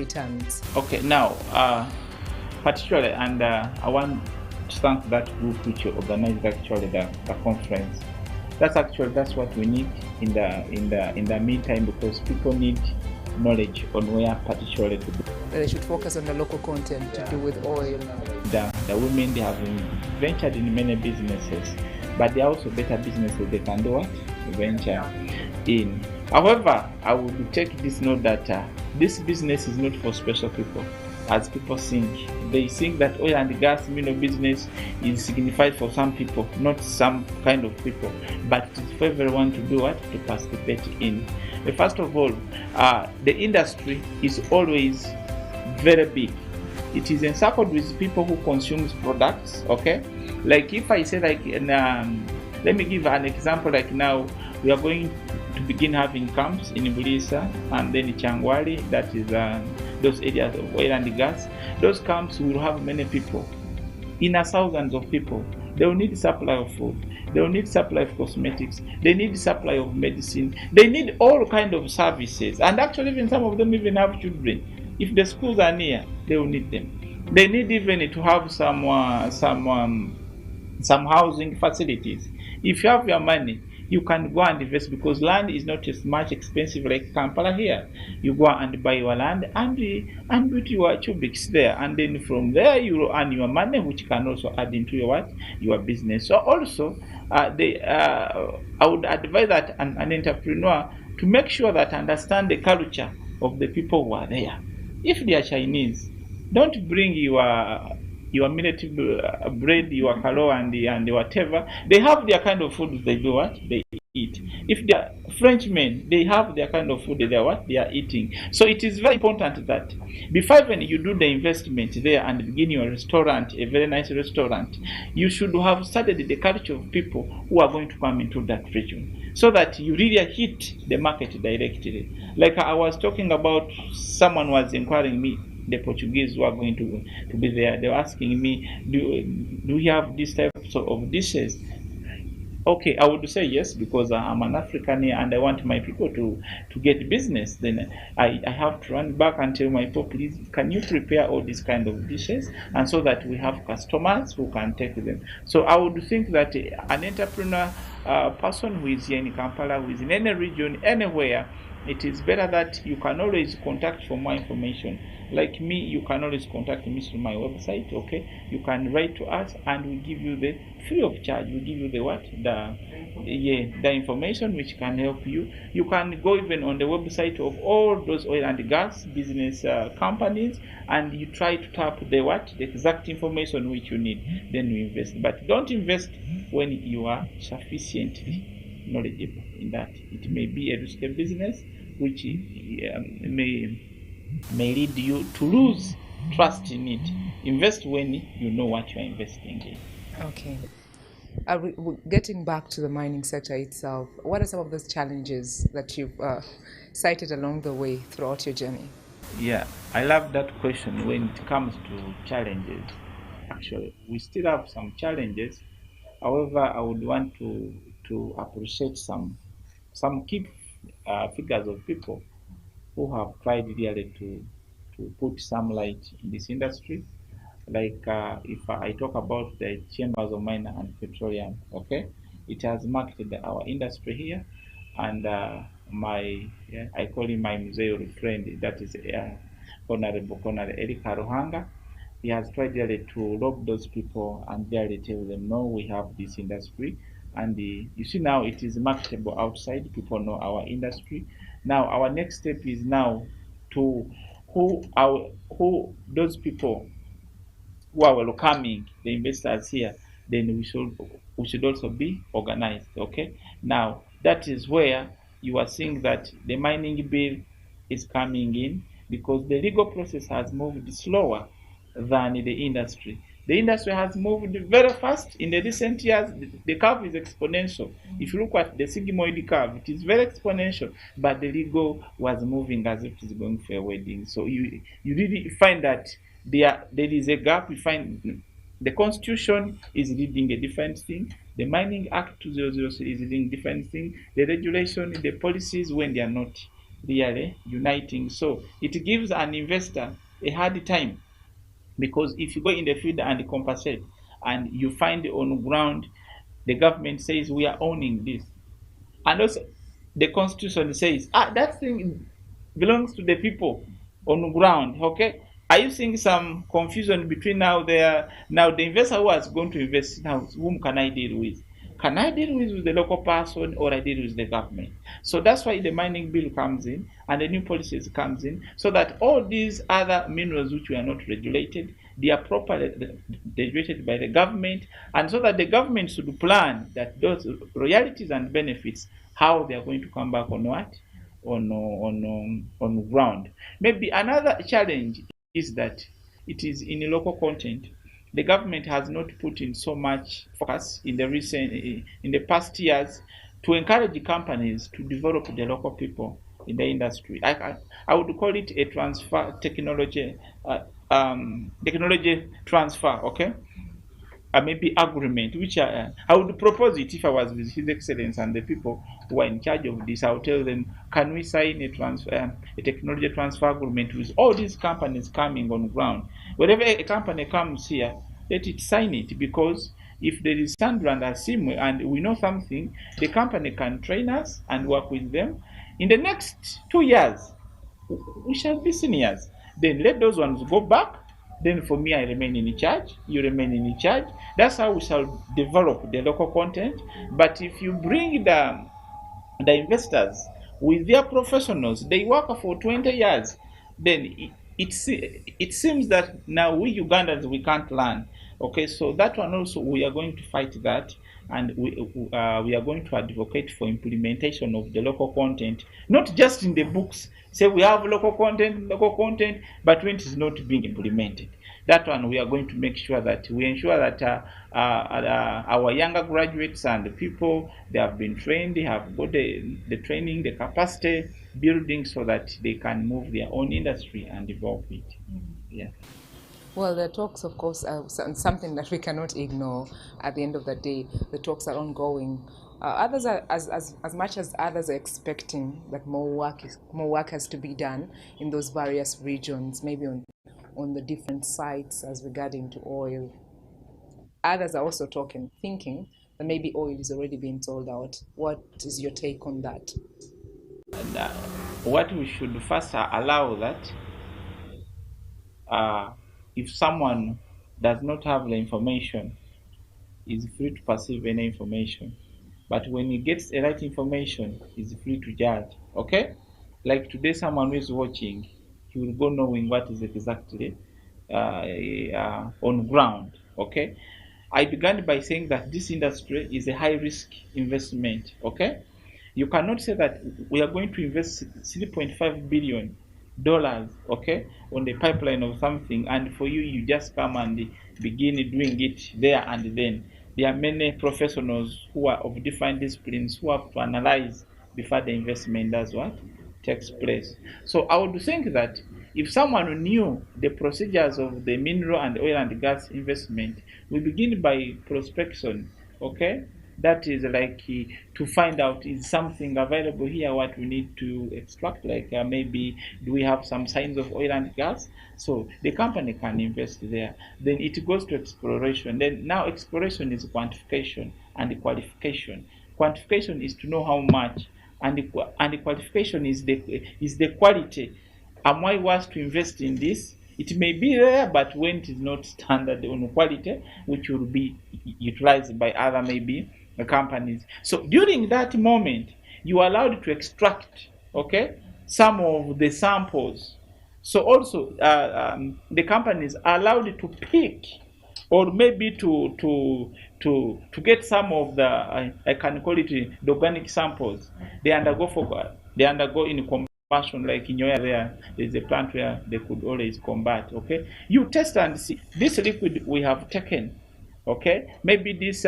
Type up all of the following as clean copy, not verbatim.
returns? Okay, now, particularly, and I want to thank that group which organized actually the conference. That's what we need in the meantime, because people need knowledge on where particularly to go. They should focus on the local content to do with oil. The women, they have ventured in many businesses, but there are also better businesses they can do what? Venture in. However, I would take this note that this business is not for special people, as people think. They think that oil and gas business is signified for some people, not some kind of people, but it is for everyone to do what? To participate in. First of all, the industry is always very big. It is encircled with people who consume products. Okay, like if I say like, let me give an example. Like now, we are going to begin having camps in Bulisa and then Changwali. That is those areas of oil and gas. Those camps will have many people, thousands of people. They will need supply of food. They will need supply of cosmetics. They need supply of medicine. They need all kind of services. And actually, even some of them even have children. If the schools are near, they will need them. They need even to have some housing facilities. If you have your money, you can go and invest, because land is not as much expensive like Kampala here. You go and buy your land and put your cubics there, and then from there you will earn your money, which can also add into your business. So also, I would advise that an entrepreneur to make sure that understand the culture of the people who are there. If they are Chinese, don't bring your military bread, your kalo and whatever. They have their kind of food they do what? They eat. If they are Frenchmen, they have their kind of food they are eating. So it is very important that before when you do the investment there and begin your restaurant, a very nice restaurant, you should have studied the culture of people who are going to come into that region, so that you really hit the market directly. Like I was talking about, someone was inquiring me, the Portuguese who are going to be there. They were asking me, do we have these types of dishes? Okay, I would say yes, because I'm an African here and I want my people to get business. Then I have to run back and tell my people, please, can you prepare all these kind of dishes, and so that we have customers who can take them. So I would think that an entrepreneur person who is here in Kampala, who is in any region, anywhere, it is better that you can always contact for more information. Like me, you can always contact me through my website. Okay, you can write to us and we give you the free of charge. We give you the information which can help you. You can go even on the website of all those oil and gas business companies, and you try to tap the exact information which you need. Then you invest, but don't invest when you are sufficiently knowledgeable in that. It may be a risky business which may lead you to lose trust in it. Invest when you know what you are investing in. Okay. Getting back to the mining sector itself, what are some of those challenges that you've cited along the way throughout your journey? Yeah, I love that question. When it comes to challenges, actually, we still have some challenges. However, I would want to appreciate some key figures of people who have tried really to put some light in this industry. Like if I talk about the chambers of mine and petroleum, okay, it has marketed our industry here, and I call him my museum friend, that is Honorable Erika Ruhanga. He has tried really to rob those people and really tell them, no, we have this industry. And you see now it is marketable outside. People know our industry. Now our next step is now to who those people who are welcoming the investors here. Then we should also be organized. Okay. Now that is where you are seeing that the mining bill is coming in, because the legal process has moved slower than the industry. The industry has moved very fast in the recent years. The curve is exponential. If you look at the sigmoid curve, it is very exponential, but the legal was moving as if it is going for a wedding. So you really find that there is a gap. You find the Constitution is reading a different thing. The Mining Act 2003 is reading different thing. The regulation, the policies, when they are not really uniting. So it gives an investor a hard time, because if you go in the field and compensate and you find on ground the government says we are owning this, and also the constitution says that thing belongs to the people on ground. Okay, are you seeing some confusion between now the investor who has going to invest now, whom can I deal with? Can I deal with the local person, or I deal with the government? So that's why the mining bill comes in and the new policies comes in, so that all these other minerals which were not regulated, they are properly regulated by the government, and so that the government should plan that those royalties and benefits, how they are going to come back on what? On ground. Maybe another challenge is that it is in a local content. The government has not put in so much focus in the past years to encourage companies to develop the local people in the industry. I would call it a transfer technology transfer. Okay, maybe agreement, which I would propose it if I was with His Excellence and the people who are in charge of this. I would tell them, can we sign a technology transfer agreement with all these companies coming on ground? Wherever a company comes here, let it sign it, because if there is Sandra and Asimwe and we know something, the company can train us and work with them. In the next 2 years, we shall be seniors. Then let those ones go back. Then for me, I remain in charge. You remain in charge. That's how we shall develop the local content. But if you bring the investors with their professionals, they work for 20 years, then it seems that now we Ugandans, we can't learn. Okay, so that one also we are going to fight that, and we are going to advocate for implementation of the local content, not just in the books. Say we have local content, but when it is not being implemented, that one we are going to make sure that we ensure that our younger graduates and the people, they have been trained, they have got the training, the capacity building, so that they can move their own industry and develop it. Yeah. Well, the talks, of course, are something that we cannot ignore. At the end of the day, the talks are ongoing. Others are, as much as others are expecting that more work has to be done in those various regions, maybe on the different sites as regarding to oil. Others are also thinking that maybe oil is already being sold out. What is your take on that? And what we should first allow that if someone does not have the information, is free to perceive any information. But when he gets the right information, he's free to judge. Okay? Like today, someone who is watching, he will go knowing what is exactly on ground. Okay? I began by saying that this industry is a high risk investment. Okay? You cannot say that we are going to invest $3.5 billion, okay, on the pipeline of something, and for you just come and begin doing it there and then. There are many professionals who are of different disciplines who have to analyze before the investment does what takes place. So I would think that if someone knew the procedures of the mineral and oil and gas investment, we begin by prospection. Okay, that is like to find out, is something available here, what we need to extract, like maybe do we have some signs of oil and gas, so the company can invest there. Then it goes to exploration. Then now exploration is quantification and qualification. Quantification is to know how much, and the qualification is the quality. Am I worth to invest in this? It may be there, but when it is not standard on quality, which will be utilized by other maybe companies. So during that moment, you are allowed to extract, okay, some of the samples. So also the companies are allowed to pick, or maybe to get some of the I can call it the organic samples. They undergo in combustion, like in your area there's a plant where they could always combat. Okay, you test and see this liquid we have taken, okay, maybe this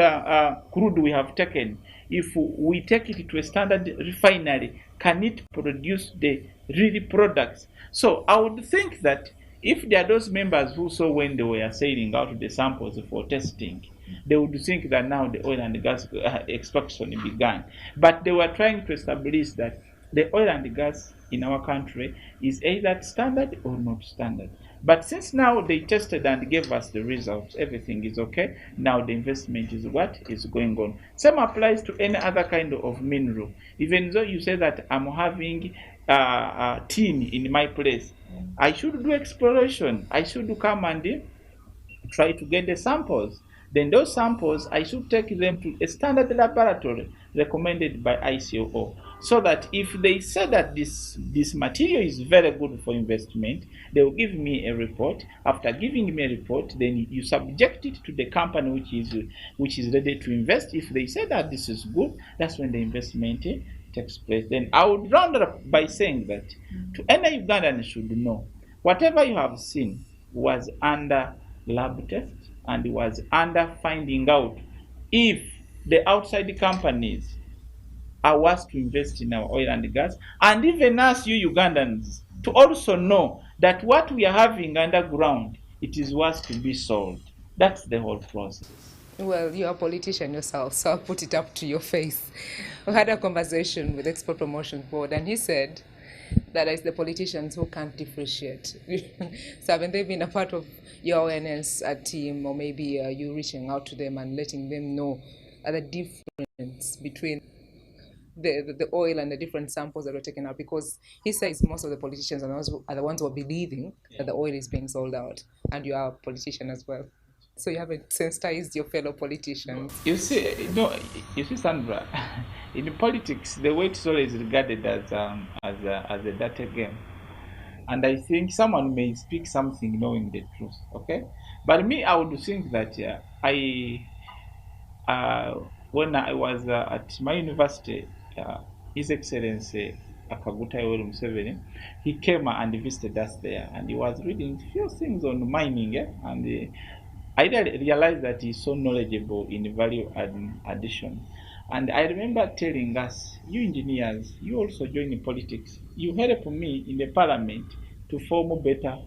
crude we have taken, if we take it to a standard refinery, can it produce the real products? So I would think that if there are those members who saw when they were sailing out the samples for testing, they would think that now the oil and gas extraction began. But they were trying to establish that the oil and gas in our country is either standard or not standard. But since now they tested and gave us the results, everything is okay. Now the investment is what is going on. Same applies to any other kind of mineral. Even though you say that I'm having tin in my place, I should do exploration. I should come and try to get the samples. Then those samples, I should take them to a standard laboratory recommended by ICOO, so that if they say that this material is very good for investment, they will give me a report. After giving me a report, then you subject it to the company which is ready to invest. If they say that this is good, that's when the investment takes place. Then I would round up by saying that to any Ugandan should know, whatever you have seen was under lab test and was under finding out if the outside companies are worth to invest in our oil and gas, and even us, you Ugandans, to also know that what we are having underground, it is worth to be sold. That's the whole process. Well, you're a politician yourself, so I'll put it up to your face. We had a conversation with Export Promotion Board, and he said that it's the politicians who can't differentiate. So haven't they been a part of your awareness team, or maybe you reaching out to them and letting them know the difference between the oil and the different samples that were taken out? Because he says most of the politicians are the ones who are believing that the oil is being sold out, and you are a politician as well. So you haven't sensitized your fellow politicians. You see, Sandra, in politics, the way it's always regarded as a data game, and I think someone may speak something knowing the truth. Okay, but me, I would think that I when I was at my university, His Excellency Akaguta Yoweri Museveni, he came and visited us there, and he was reading few things on mining, and I realized that he's so knowledgeable in value addition. And I remember telling us, you engineers, you also join in politics. You help me in the parliament to form better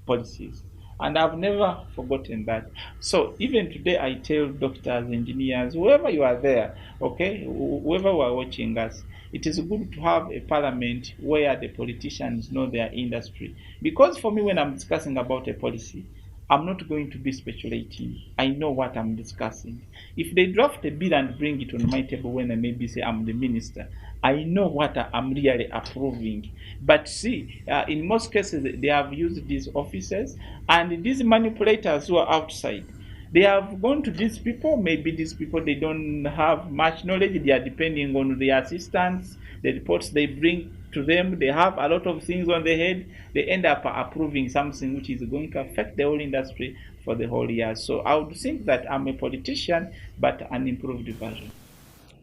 policies. And I've never forgotten that. So even today, I tell doctors, engineers, whoever you are there, okay, whoever you are watching us, it is good to have a parliament where the politicians know their industry. Because for me, when I'm discussing about a policy, I'm not going to be speculating. I know what I'm discussing. If they draft a bill and bring it on my table when I maybe say I'm the minister, I know what I'm really approving. But see, in most cases, they have used these officers and these manipulators who are outside. They have gone to these people. Maybe these people, they don't have much knowledge. They are depending on the assistants, the reports they bring to them. They have a lot of things on their head. They end up approving something which is going to affect the whole industry for the whole year. So I would think that I'm a politician, but an improved version.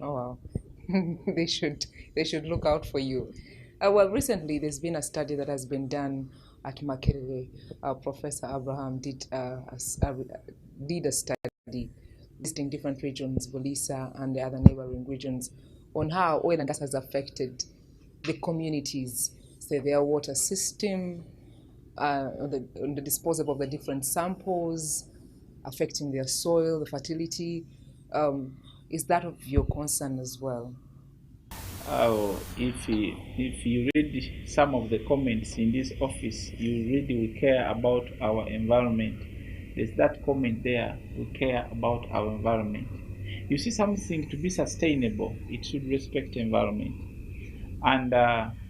Oh wow, they should look out for you. Well, recently there's been a study that has been done at Makerere. Professor Abraham did a study listing different regions, Bolisa and the other neighboring regions, on how oil and gas has affected the communities, say their water system, on the disposal of the different samples, affecting their soil, the fertility. Is that of your concern as well? Oh, if you read some of the comments in this office, you really will care about our environment. There's that comment there, we care about our environment. You see, something to be sustainable, it should respect environment. And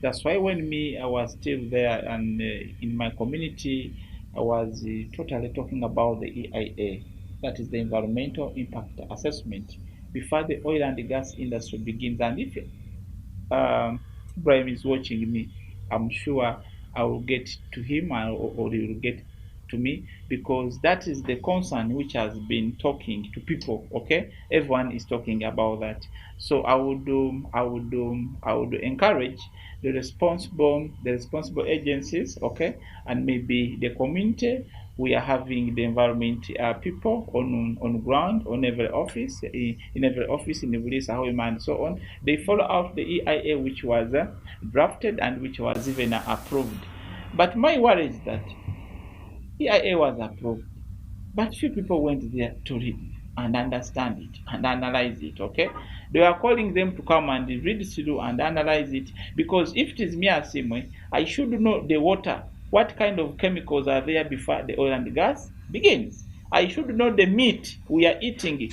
that's why when I was still there and in my community, I was totally talking about the EIA, that is the environmental impact assessment, before the oil and the gas industry begins. And if Ibrahim is watching me, I'm sure I will get to him, or he will get to me, because that is the concern which has been talking to people. Okay, everyone is talking about that. So I would encourage the responsible agencies, okay, and maybe the community. We are having the environment people on ground, on every office, in every office in the police, and so on. They follow out the EIA which was drafted and which was even approved. But my worry is that EIA was approved, but few people went there to read. and understand it and analyze it. Okay, they are calling them to come and read through and analyze it, because if it is me as Simwe, I should know the water, what kind of chemicals are there before the oil and gas begins. I should know the meat we are eating,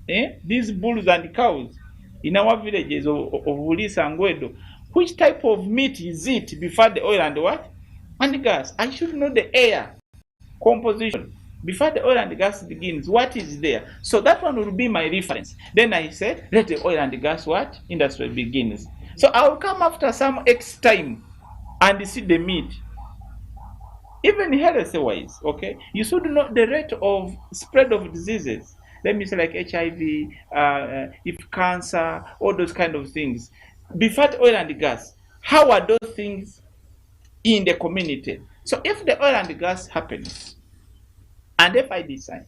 these bulls and cows in our villages of Ulisa and Gwedo, which type of meat is it before the oil and what? And gas. I should know the air composition before the oil and gas begins. What is there? So that one will be my reference. Then I said, let the oil and gas what? Industry begins. So I will come after some X time and see the meat. Even health wise, okay, you should know the rate of spread of diseases. Let me say like HIV, if cancer, all those kind of things. Before the oil and gas, how are those things in the community? So if the oil and gas happens, and if I decide,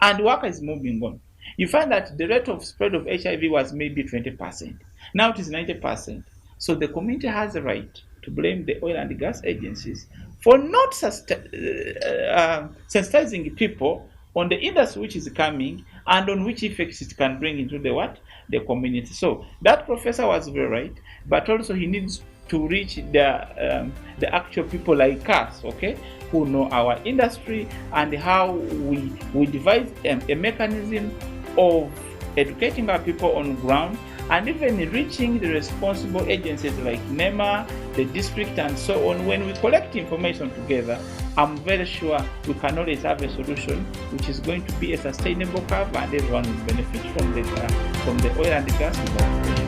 and work is moving on, you find that the rate of spread of HIV was maybe 20%. Now it is 90%. So the community has a right to blame the oil and gas agencies for not sensitizing people on the industry which is coming and on which effects it can bring into the what? The community. So that professor was very right, but also he needs to reach the actual people like us, okay, who know our industry and how we devise a mechanism of educating our people on ground, and even reaching the responsible agencies like NEMA, the district, and so on. When we collect information together, I'm very sure we can always have a solution which is going to be a sustainable curve, and everyone will benefit from the oil and the gas involved.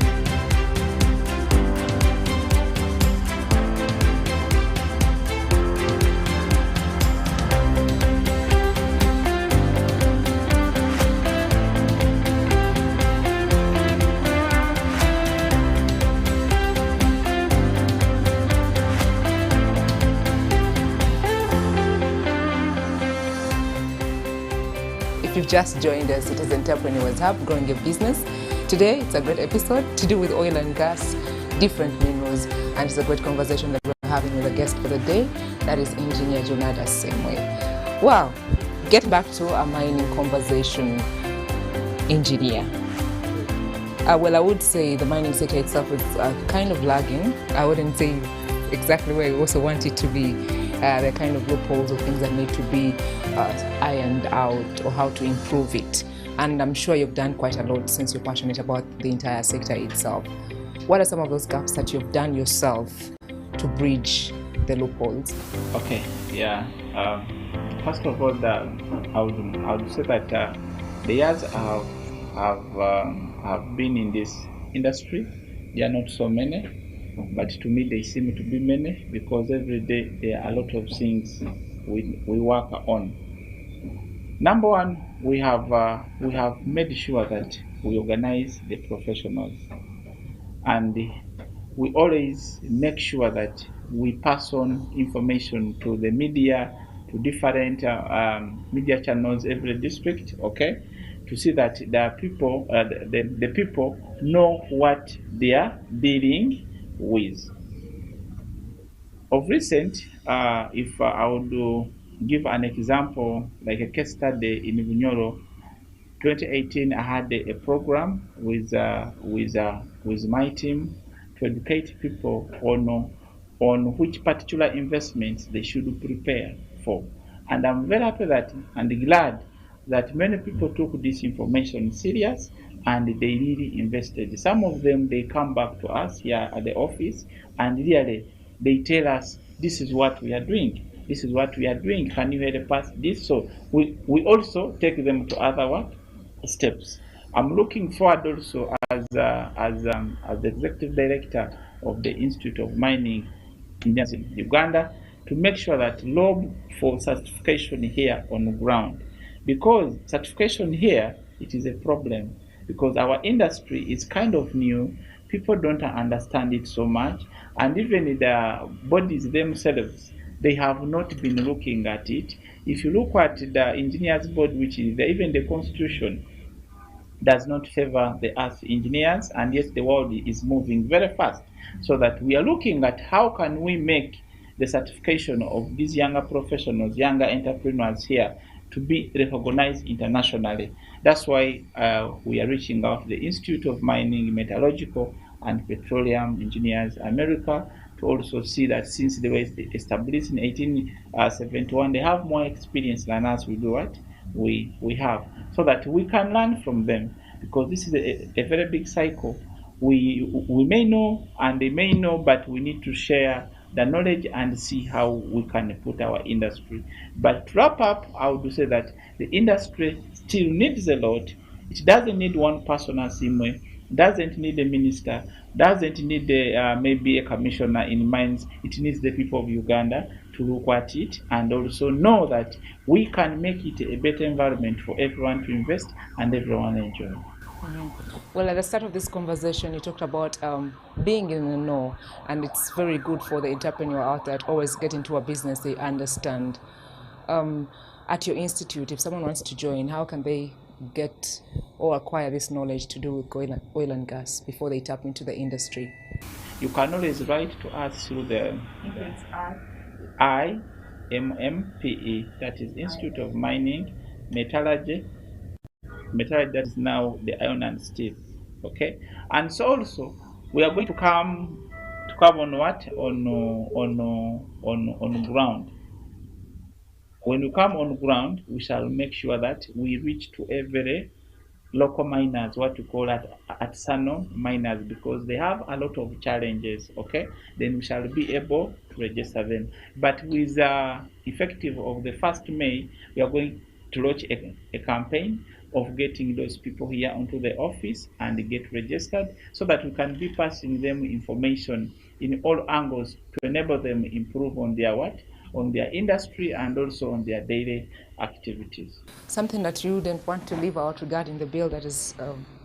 If you've just joined us, it is Entrepreneurship Hub, growing your business. Today, it's a great episode to do with oil and gas, different minerals, and it's a great conversation that we're having with a guest for the day, that is Engineer Jonada Semwe. Wow, get back to our mining conversation, Engineer. Well, I would say the mining sector itself is kind of lagging. I wouldn't say exactly where we also want it to be. There are kind of loopholes or things that need to be ironed out, or how to improve it. And I'm sure you've done quite a lot since you're passionate about the entire sector itself. What are some of those gaps that you've done yourself to bridge the loopholes? Okay, yeah. First of all, I would say that the years have been in this industry, they are not so many. But to me, they seem to be many, because every day there are a lot of things we work on. Number one, we have made sure that we organize the professionals, and we always make sure that we pass on information to the media, to different media channels, every district, okay, to see that the people know what they are dealing with. Of recent, if I would give an example, like a case study in Bunyoro, 2018, I had a program with my team to educate people on which particular investments they should prepare for. And I'm very happy and glad that many people took this information serious and they really invested. Some of them, they come back to us here at the office and really they tell us, this is what we are doing. This is what we are doing. Can you help us this? So we also take them to other steps. I'm looking forward also as the executive director of the Institute of Mining in Uganda to make sure that lob for certification here on the ground, because certification here, it is a problem, because our industry is kind of new. People don't understand it so much, and even the bodies themselves, they have not been looking at it. If you look at the engineers board, which is even the constitution does not favor the earth engineers, and yet the world is moving very fast, so that we are looking at how can we make the certification of these younger professionals, younger entrepreneurs here to be recognized internationally. That's why we are reaching out to the Institute of Mining, Metallurgical and Petroleum Engineers America to also see that since they were established in 1871, they have more experience than us. We do what we have, so that we can learn from them, because this is a very big cycle. We may know and they may know, but we need to share the knowledge and see how we can put our industry. But to wrap up, I would say that the industry still needs a lot. It doesn't need one person as Simwe, doesn't need a minister, doesn't need maybe a commissioner in mines. It needs the people of Uganda to look at it and also know that we can make it a better environment for everyone to invest and everyone enjoy. Well, at the start of this conversation, you talked about being in the know, and it's very good for the entrepreneur out there to always get into a business they understand. At your institute, if someone wants to join, how can they get or acquire this knowledge to do with oil and gas before they tap into the industry? You can always write to us through the IMMPE, that is Institute of Mining, Metallurgy, that is now the iron and steel. Okay, and so also we are going to come on what on ground. When we come on ground, we shall make sure that we reach to every local miners, what we call artisanal miners, because they have a lot of challenges. Okay, then we shall be able to register them. But with effective of the 1st May, we are going to launch a campaign of getting those people here onto the office and get registered, so that we can be passing them information in all angles to enable them improve on their on their industry and also on their daily activities. Something that you didn't want to leave out regarding the bill that is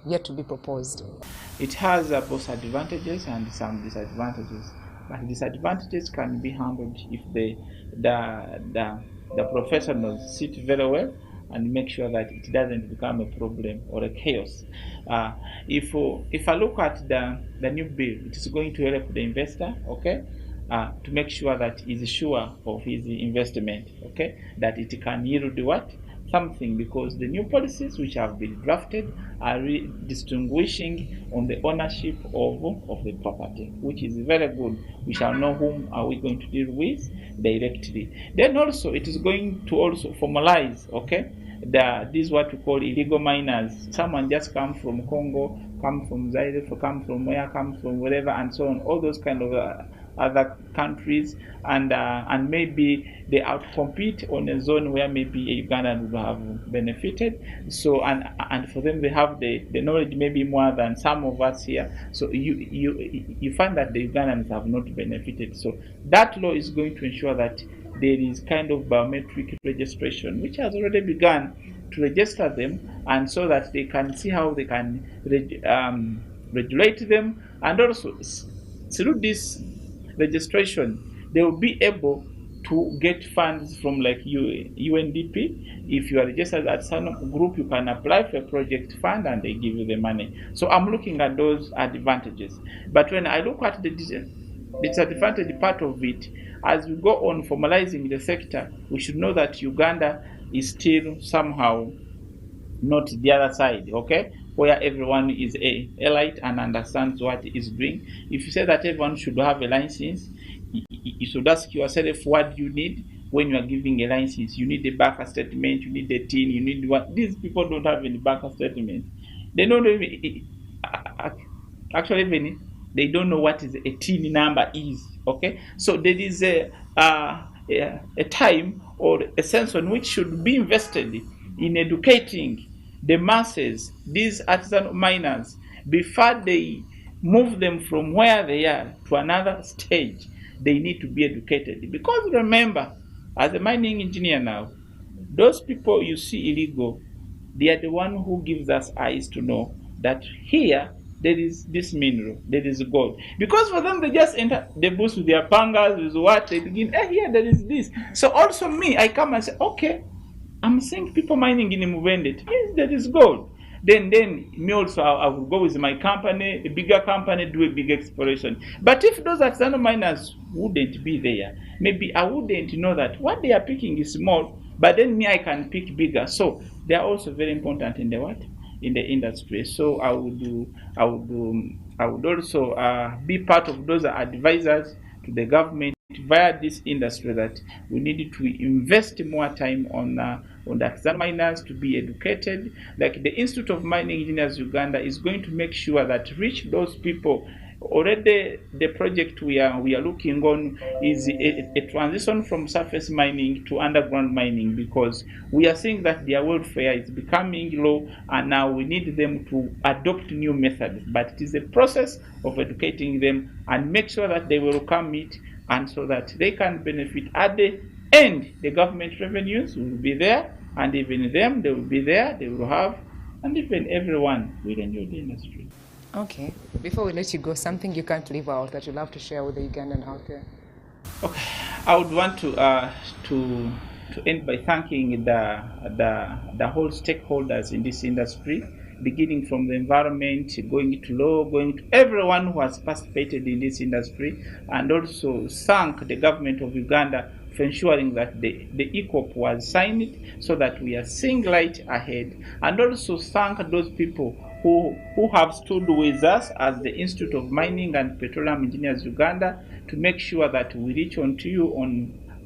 yet to be proposed? It has both advantages and some disadvantages, but disadvantages can be handled if the professionals sit very well and make sure that it doesn't become a problem or a chaos. If I look at the new bill, it is going to help the investor, okay, to make sure that he's sure of his investment, okay, that it can yield what? Something, because the new policies which have been drafted are distinguishing on the ownership of the property, which is very good. We shall know whom are we going to deal with directly. Then also it is going to also formalize, okay, this what we call illegal miners. Someone just come from Congo, come from Zaire, come from where, come from wherever, and so on. All those kind of other countries, and maybe they outcompete on a zone where maybe a Ugandan would have benefited. So and for them they have the knowledge maybe more than some of us here. So you find that the Ugandans have not benefited. So that law is going to ensure that there is kind of biometric registration, which has already begun to register them, and so that they can see how they can regulate them, and also through this registration they will be able to get funds from like UNDP. If you are registered at some group, you can apply for a project fund and they give you the money. So I'm looking at those advantages. But when I look at the disadvantage part of it, as we go on formalizing the sector, we should know that Uganda is still somehow not the other side, okay, where everyone is a elite and understands what it is doing. If you say that everyone should have a license, you should ask yourself, what do you need when you are giving a license? You need a bank statement, you need a TIN, you need what? These people don't have any bank statement. They don't even, actually even they don't know what is a TIN number is, okay? So there is a time or a sense on which should be invested in educating the masses, these artisanal miners, before they move them from where they are to another stage. They need to be educated, because remember, as a mining engineer now, those people you see illegal, they are the one who gives us eyes to know that here there is this mineral, there is gold. Because for them, they just enter the bush with their pangas, with what they begin, here there is this. So also me, I come and say, okay, I'm seeing people mining in Muvende. Yes, there is gold. Then me also, I will go with my company, a bigger company, do a big exploration. But if those artisanal miners wouldn't be there, maybe I wouldn't know that what they are picking is small, But then me, I can pick bigger. So they are also very important in the what? In the industry. So I would also be part of those advisors to the government via this industry, that we need to invest more time on the artisanal miners to be educated. Like the Institute of Mining Engineers Uganda is going to make sure that reach those people. Already the project we are looking on is a transition from surface mining to underground mining, because we are seeing that their welfare is becoming low, and now we need them to adopt new methods. But it is a process of educating them and make sure that they will come it, and so that they can benefit at the end. The government revenues will be there, and even them, they will be there, they will have, and even everyone will enjoy the industry. Okay. Before we let you go, something you can't leave out that you love to share with the Ugandan out there. Okay, I would want to end by thanking the whole stakeholders in this industry, beginning from the environment, going to law, going to everyone who has participated in this industry, and also thank the government of Uganda for ensuring that the ECOP was signed, so that we are seeing light ahead, and also thank those people who have stood with us as the Institute of Mining and Petroleum Engineers Uganda, to make sure that we reach onto you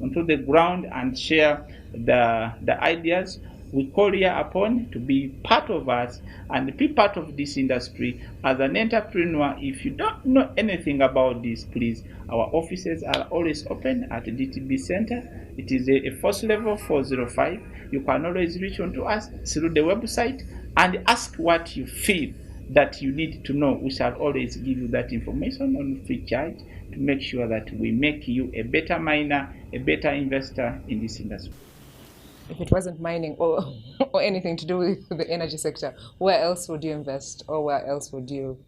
onto the ground and share the ideas. We call you upon to be part of us and be part of this industry. As an entrepreneur, if you don't know anything about this, please, our offices are always open at the DTB Center. It is a first level 405. You can always reach onto us through the website and ask what you feel that you need to know. We shall always give you that information on free charge, to make sure that we make you a better miner, a better investor in this industry. If it wasn't mining or anything to do with the energy sector, where else would you invest, or where else would you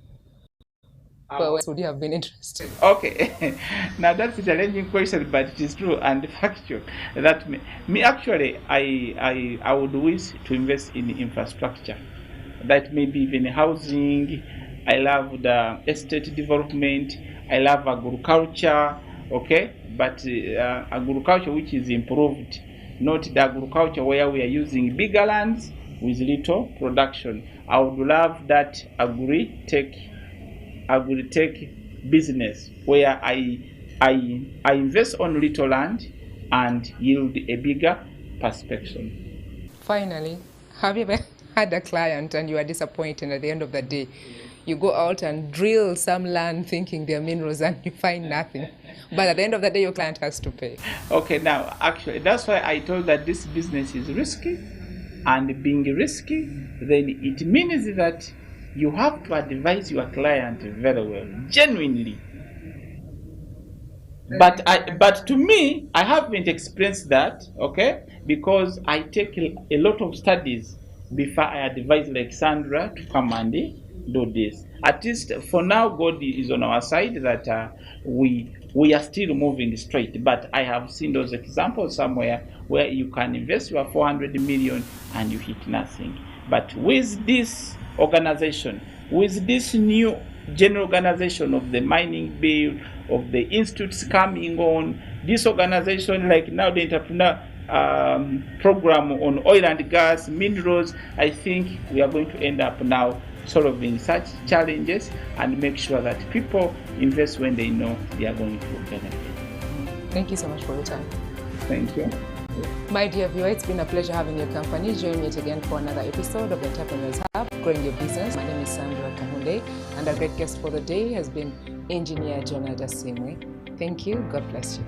have been interested? Okay, now that's a challenging question, but it is true and factual. That me actually, I would wish to invest in infrastructure. That may be even housing. I love the estate development. I love agriculture. Okay, but agriculture which is improved, not the agriculture where we are using bigger lands with little production. I would love that agri-tech business where I invest on little land and yield a bigger perspective. Finally, have you ever had a client and you are disappointed at the end of the day? You go out and drill some land thinking they're minerals and you find nothing. But at the end of the day, your client has to pay. Okay, now actually, that's why I told that this business is risky. And being risky, then it means that you have to advise your client very well, genuinely. But to me, I haven't experienced that, okay? Because I take a lot of studies before I advise like Sandra to come and do this. At least for now, God is on our side, that we are still moving straight. But I have seen those examples somewhere where you can invest your 400 million and you hit nothing. But with this organization, with this new general organization of the mining bill, of the institutes coming on, this organization like now the entrepreneur program on oil and gas, minerals, I think we are going to end up now solving such challenges and make sure that people invest when they know they are going to benefit. Thank you so much for your time. Thank you. My dear viewer, it's been a pleasure having your company. Join me again for another episode of Entrepreneurship Hub, Growing Your Business. My name is Sandra Kahunde, and our great guest for the day has been Engineer Jonah Dasimwe. Thank you. God bless you.